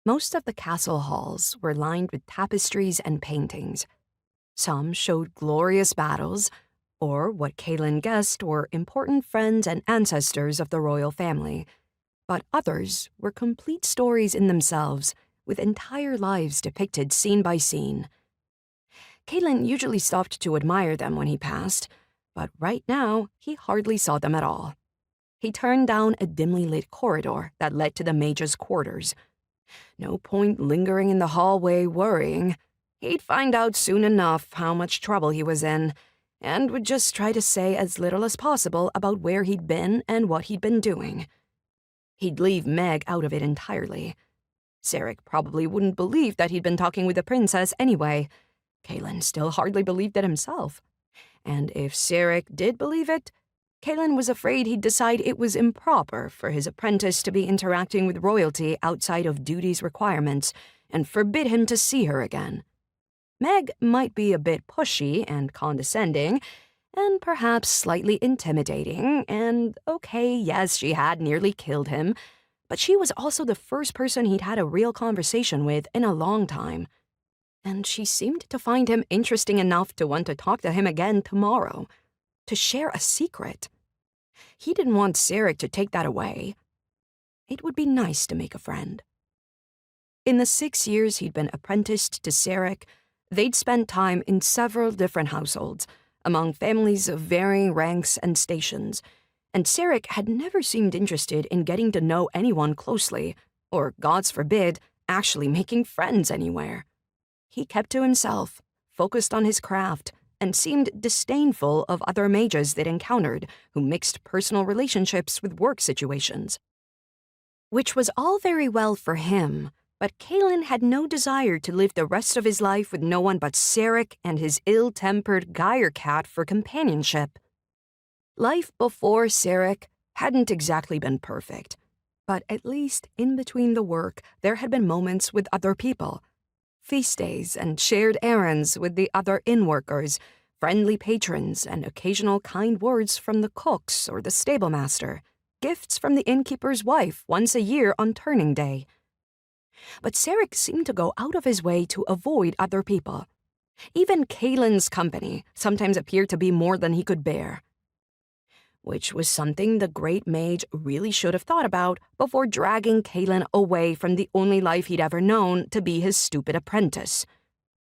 Most of the castle halls were lined with tapestries and paintings. Some showed glorious battles, or what Calen guessed were important friends and ancestors of the royal family, but others were complete stories in themselves, with entire lives depicted scene by scene. Calen usually stopped to admire them when he passed, but right now he hardly saw them at all. He turned down a dimly lit corridor that led to the mage's quarters. No point lingering in the hallway worrying. He'd find out soon enough how much trouble he was in, and would just try to say as little as possible about where he'd been and what he'd been doing. He'd leave Meg out of it entirely. Sarek probably wouldn't believe that he'd been talking with the princess anyway. Calen still hardly believed it himself. And if Sarek did believe it, Calen was afraid he'd decide it was improper for his apprentice to be interacting with royalty outside of duty's requirements and forbid him to see her again. Meg might be a bit pushy and condescending, and perhaps slightly intimidating, and okay, yes, she had nearly killed him, but she was also the first person he'd had a real conversation with in a long time. And she seemed to find him interesting enough to want to talk to him again tomorrow, to share a secret. He didn't want Sarek to take that away. It would be nice to make a friend. In the 6 years he'd been apprenticed to Sarek, they'd spent time in several different households, among families of varying ranks and stations, and Sarek had never seemed interested in getting to know anyone closely, or, gods forbid, actually making friends anywhere. He kept to himself, focused on his craft, and seemed disdainful of other mages they'd encountered who mixed personal relationships with work situations. Which was all very well for him, but Calen had no desire to live the rest of his life with no one but Sarek and his ill-tempered Geyer cat for companionship. Life before Sarek hadn't exactly been perfect, but at least in between the work there had been moments with other people. Feast days and shared errands with the other inn-workers, friendly patrons, and occasional kind words from the cooks or the stablemaster, gifts from the innkeeper's wife once a year on turning day. But Sarek seemed to go out of his way to avoid other people. Even Calen's company sometimes appeared to be more than he could bear. Which was something the great mage really should have thought about before dragging Calen away from the only life he'd ever known to be his stupid apprentice.